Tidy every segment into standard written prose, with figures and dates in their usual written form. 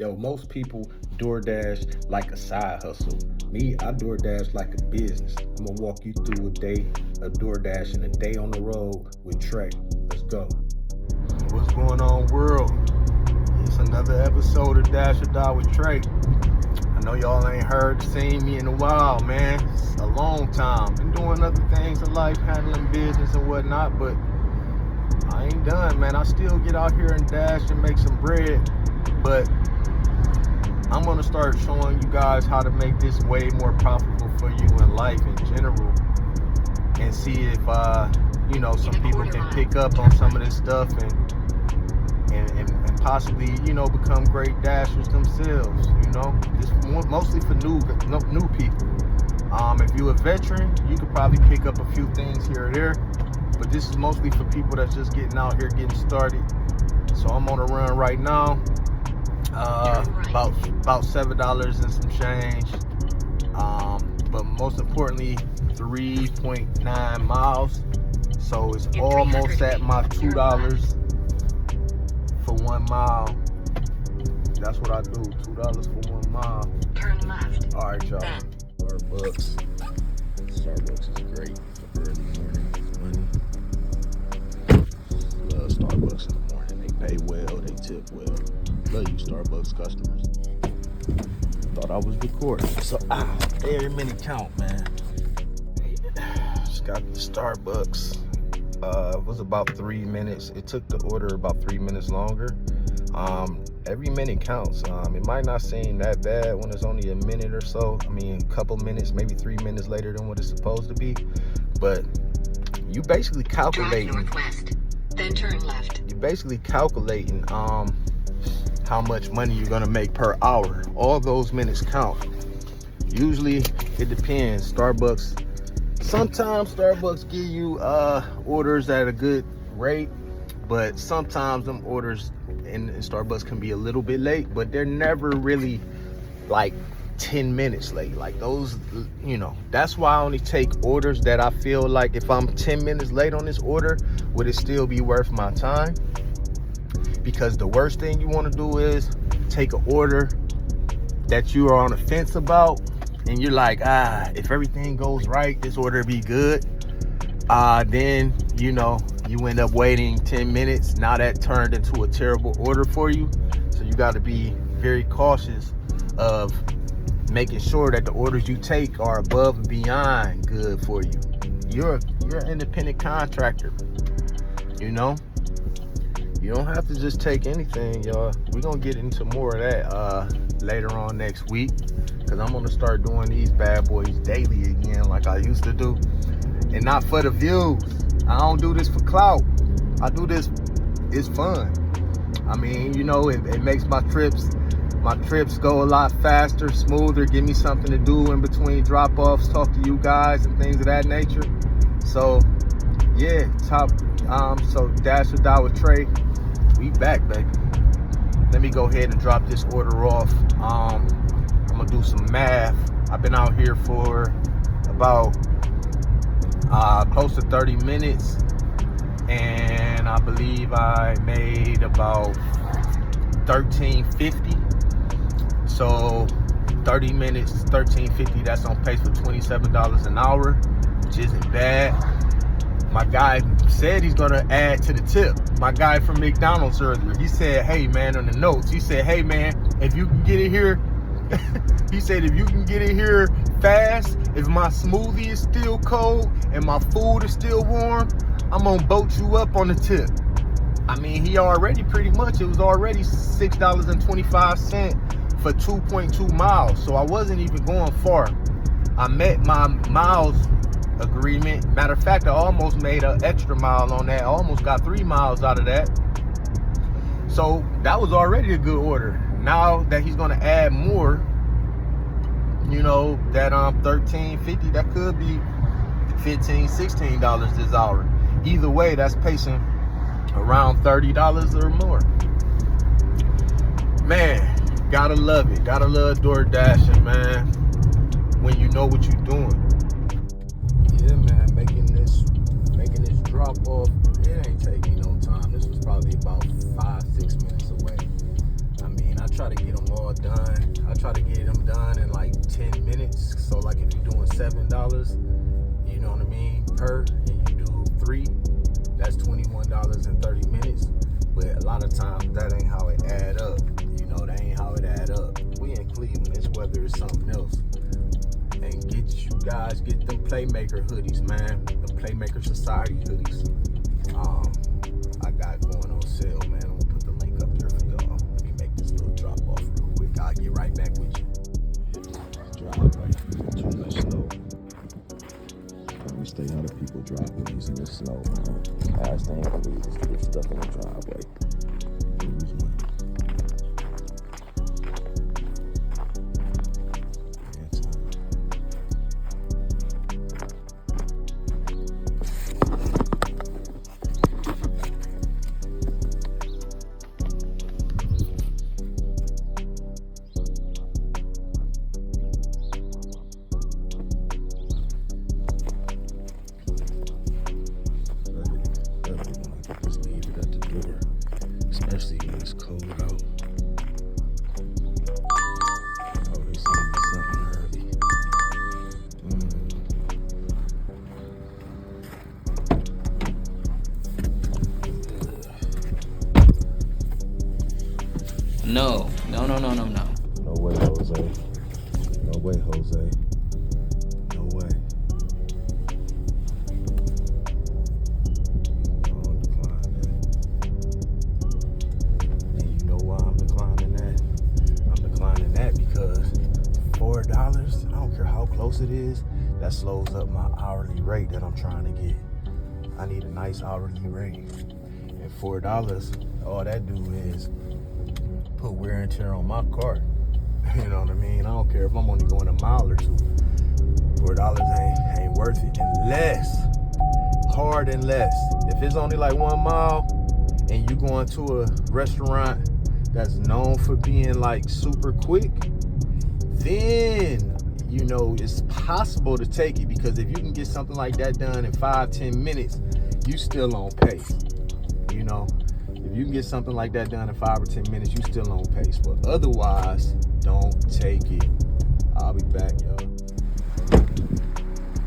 Yo, most people DoorDash like a side hustle. Me, I DoorDash like a business. I'm gonna walk you through a day of DoorDash and a day on the road with Trey. Let's go. What's going on, world? It's another episode of Dash or Die with Trey. I know y'all ain't heard or seen me in a while, man. It's a long time. Been doing other things in life, handling business and whatnot, but I ain't done, man. I still get out here and dash and make some bread, but I'm gonna start showing you guys how to make this way more profitable for you in life in general, and see if some people can pick up on some of this stuff and possibly become great dashers themselves. This mostly for new people. If you're a veteran, you could probably pick up a few things here or there, but this is mostly for people that's just getting out here, getting started. So I'm on a run right now. About $7 and some change, but most importantly 3.9 miles, so it's almost at my $2 for 1 mile. That's what I do, $2 for 1 mile. Turn left. All right, y'all. Starbucks is great for early morning money. Love Starbucks in the morning. They pay well, they tip well. Love you, Starbucks customers. Thought I was recording. So, every minute count, man. Just got the Starbucks. It was about 3 minutes. It took the order about 3 minutes longer. Every minute counts. It might not seem that bad when it's only a minute or so. I mean, a couple minutes, maybe 3 minutes later than what it's supposed to be. But you basically calculating. Drive northwest, then turn left. You're basically calculating how much money you're gonna make per hour. All those minutes count. Usually it depends. Sometimes Starbucks give you orders at a good rate, but sometimes them orders in Starbucks can be a little bit late, but they're never really like 10 minutes late. Like those, that's why I only take orders that I feel like if I'm 10 minutes late on this order, would it still be worth my time? Because the worst thing you want to do is take an order that you are on the fence about, and you're like, if everything goes right, this order be good. Then, you end up waiting 10 minutes. Now that turned into a terrible order for you. So you got to be very cautious of making sure that the orders you take are above and beyond good for you. You're an independent contractor, You don't have to just take anything, y'all. We're going to get into more of that later on next week, because I'm going to start doing these bad boys daily again like I used to do. And not for the views. I don't do this for clout. I do this, it's fun. I mean, it makes my trips go a lot faster, smoother, give me something to do in between drop-offs, talk to you guys and things of that nature. So, yeah, so Dash or Die with Trey. We back, baby. Let me go ahead and drop this order off. I'm gonna do some math. I've been out here for about close to 30 minutes, and I believe I made about $13.50. So 30 minutes, $13.50. That's on pace for $27 an hour, which isn't bad. My guy said he's gonna add to the tip. My guy from McDonald's earlier, he said, hey man, on the notes, he said, hey man, if you can get it here, he said, if you can get it here fast, if my smoothie is still cold and my food is still warm, I'm gonna boat you up on the tip. I mean, it was already $6.25 for 2.2 miles. So I wasn't even going far. I met my miles agreement. Matter of fact, I almost made an extra mile on that. I almost got 3 miles out of that. So that was already a good order. Now that he's gonna add more, that $13.50, that could be $15, $16 this hour. Either way, that's pacing around $30 or more. Man, gotta love it. Gotta love DoorDashing, man. When you know what you're doing. Yeah, man, making this drop off, it ain't taking no time. This was probably about 5-6 minutes away. I mean, I try to get them all done. I try to get them done in like 10 minutes. So like if you're doing $7, you know what I mean, per, and you do 3, that's $21 in 30 minutes. But a lot of times that ain't how it add up. You know, that ain't how it add up. We in Cleveland, this weather is something else. And get them Playmaker hoodies, man. The Playmaker Society hoodies. I got going on sale, man. I'm gonna put the link up there for y'all. Let me make this little drop off real quick. I'll get right back with you. Driveway, too much snow. We stay out of people dropping these in the snow, man. Last thing I believe is to get stuck in the driveway. Lose money. Especially when it's cold out. Oh, they sent me something early. No. No way, Jose. No way, Jose. No way. $4, I don't care how close it is, that slows up my hourly rate that I'm trying to get. I need a nice hourly rate. And $4, all that do is put wear and tear on my car. You know what I mean? I don't care if I'm only going a mile or two. $4 ain't worth it unless, if it's only like 1 mile and you going to a restaurant that's known for being like super quick, then you know it's possible to take it, because if you can get something like that done in 5-10 minutes, you still on pace. You know, if you can get something like that done in 5 or 10 minutes, you still on pace. But otherwise, don't take it. I'll be back, y'all.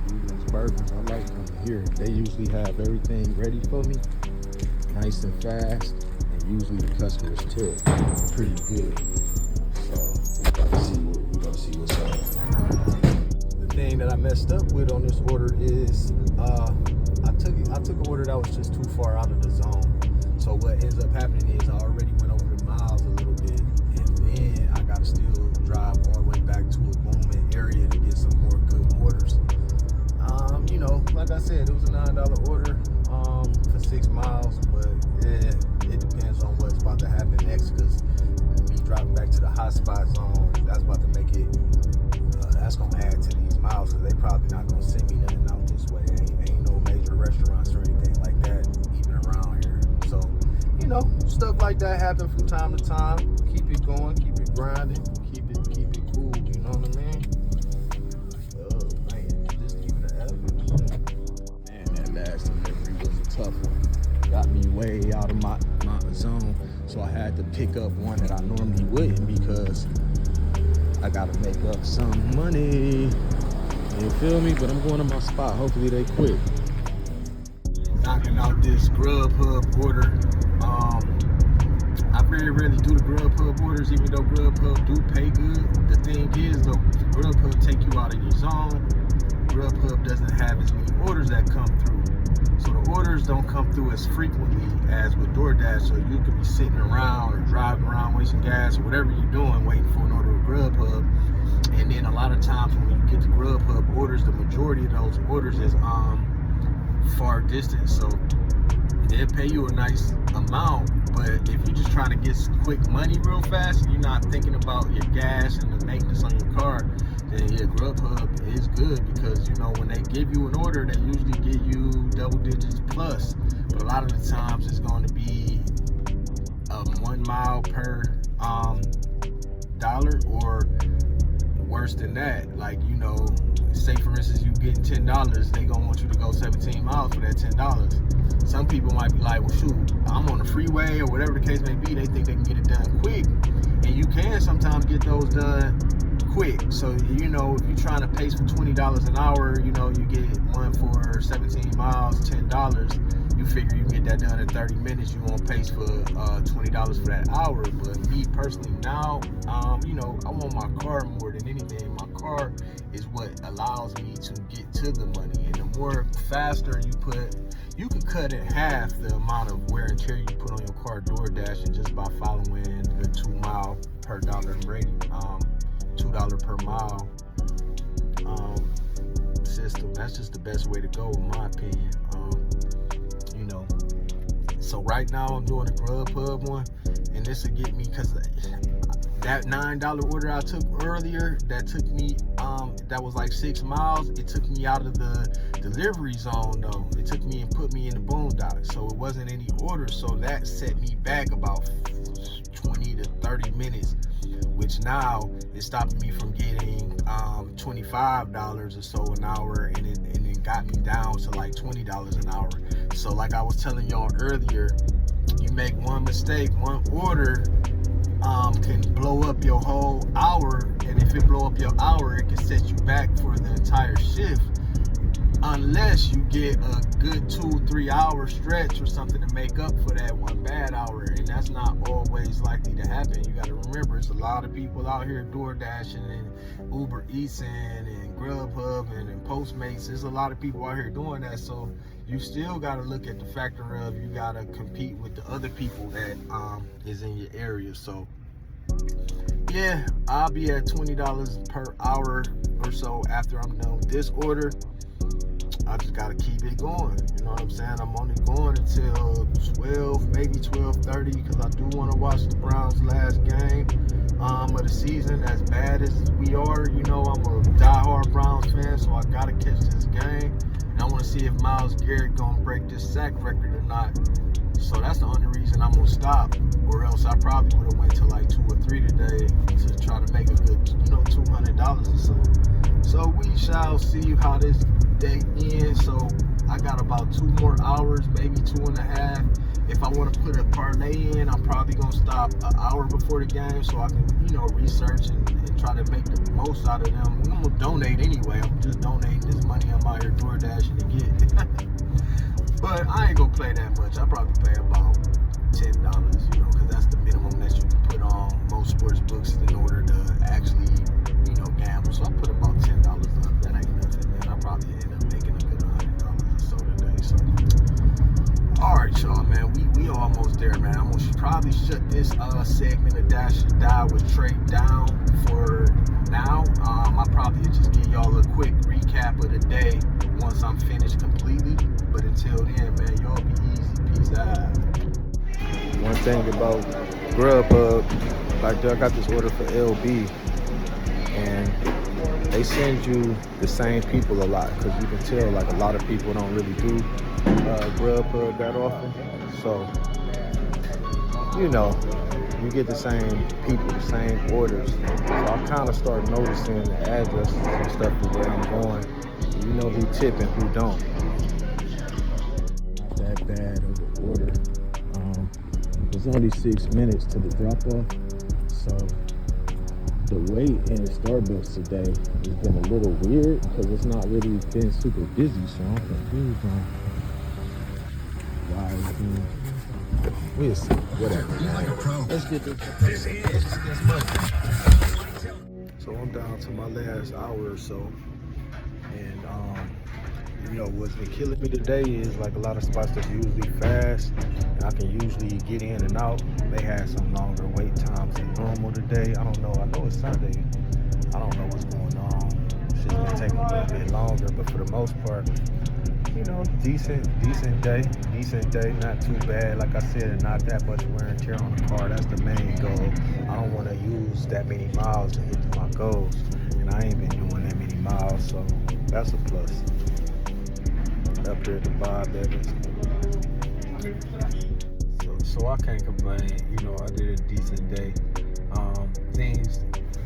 These burgers, I like them here. They usually have everything ready for me, nice and fast, and usually the customers tip pretty good. So we gotta see what's up. The thing that I messed up with on this order is I took an order that was just too far out of the zone. So what ends up happening is I already went over the miles a little bit, and then I gotta still drive all the way back to a booming area to get some more good orders. You know, like I said, it was a $9 order for 6 miles, but yeah, it depends on what's about to happen next, because me driving back to the hotspot zone, that's about to make it, that's gonna add to these miles, because they probably not gonna send me nothing out this way. Ain't no major restaurants or anything like that even around here. So, you know, stuff like that happen from time to time. Keep it going, keep it grinding, keep it cool, you know what I mean? Oh man, just keeping it average. Man, that last delivery was a tough one. Got me way out of my zone, so I had to pick up one that I normally wouldn't, because I gotta make up some money. You feel me? But I'm going to my spot. Hopefully they quit. Knocking out this Grubhub order. I very rarely do the Grubhub orders, even though Grubhub do pay good. The thing is, though, Grubhub take you out of your zone. Grubhub doesn't have as many orders that come through. So the orders don't come through as frequently as with DoorDash. So you could be sitting around or driving around wasting gas or whatever you're doing, waiting for an order with Grubhub. And then a lot of times when you get the Grubhub orders, the majority of those orders is far distance. So they'll pay you a nice amount, but if you're just trying to get quick money real fast and you're not thinking about your gas and the maintenance on your car, then yeah, Grubhub is good, because you know when they give you an order, they usually give you double digits plus. But a lot of the times it's going to be 1 mile per dollar, or worse than that. Like, you know, say for instance you getting $10, they gonna want you to go 17 miles for that $10. Some people might be like, well shoot, I'm on the freeway or whatever the case may be. They think they can get it done quick, and And you can sometimes get those done quick. So, you know, if you're trying to pace for $20 an hour, you know, you get one for 17 miles, $10. You figure you can get that done in 30 minutes. You won't pace for $20 for that hour. But me personally now, you know, I want my car more than anything. My car is what allows me to get to the money. And the more faster you put, you can cut in half the amount of wear and tear you put on your car DoorDashing just by following the 2 mile per dollar rating, $2 per mile system. That's just the best way to go, in my opinion. You know, so right now I'm doing a Grubhub one, and this will get me, because that $9 order I took earlier, that took me, that was like 6 miles. It took me out of the delivery zone though. It took me and put me in the boondocks, so it wasn't any orders. So that set me back about 20 to 30 minutes, which now is stopping me from getting $25 or so an hour, and it got me down to like $20 an hour. So like I was telling y'all earlier, you make one mistake, one order can blow up your whole hour, and if it blow up your hour, it can set you back for the entire shift, unless you get a good 2-3 hour stretch or something to make up for that one bad hour. And that's not always likely to happen. You got to remember, there's a lot of people out here DoorDashing and Uber Eats and Grubhub and Postmates. There's a lot of people out here doing that, so you still got to look at the factor of, you got to compete with the other people that is in your area. So yeah, I'll be at $20 per hour or so after I'm done with this order. I just gotta keep it going. You know what I'm saying? I'm only going until 12, maybe 12:30, because I do want to watch the Browns' last game of the season. As bad as we are, you know, I'm a diehard Browns fan, so I gotta catch this game. And I want to see if Myles Garrett gonna break this sack record or not. So that's the only reason I'm gonna stop, or else I probably would have went to like 2 or 3 today to try to make a good, you know, $200 or so. So we shall see how this day ends. So I got about 2 more hours, maybe 2.5. If I want to put a parlay in, I'm probably gonna stop an hour before the game, so I can, you know, research and try to make the most out of them. I'm gonna donate anyway. I'm just donating this money I'm out here DoorDashing to get. But I ain't gonna play that much. I'll probably pay about $10, you know, because that's the minimum that you can put on most sports books in order to actually, you know, gamble. So I'll put about $10 up. That ain't nothing, man. I'll probably end up making a good $100 or so today. So, all right, y'all, man. We almost there, man. I'm gonna probably shut this segment of Dash or Die with Trey down for now. I'll probably just give y'all a quick recap of the day once I'm finished completely. But until then, man, y'all be easy. Peace out. One thing about Grubhub, like I got this order for LB, and they send you the same people a lot, because you can tell like a lot of people don't really do Grubhub that often. So, you know, you get the same people, the same orders. So I kind of start noticing the addresses and stuff of where I'm going. So you know who tip and who don't. Not that bad of an order. It's only 6 minutes to the drop off. So the wait in Starbucks today has been a little weird, because it's not really been super busy. So I'm confused on why it's been. We'll see. Whatever. Let's get this money. So I'm down to my last hour or so, and you know, what's been killing me today is like a lot of spots that's usually fast, and I can usually get in and out. They had some longer wait times than normal today. I don't know. I know it's Sunday. I don't know what's going on. Shit's been taking a little bit longer, but for the most part, you know, decent day, not too bad. Like I said, not that much wear and tear on the car. That's the main goal. I don't want to use that many miles to hit my goals, and I ain't been doing that many miles, so that's a plus. Up here at the Bob Evans. So I can't complain. You know, I did a decent day.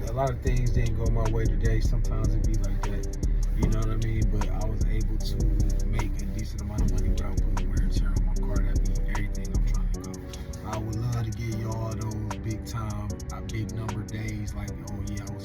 A lot of things didn't go my way today. Sometimes it be like that. You know what I mean? But I was able to make a decent amount of money without putting wear and tear on my car. That be everything I'm trying to go. I would love to get y'all those big time, big number days like, oh yeah, I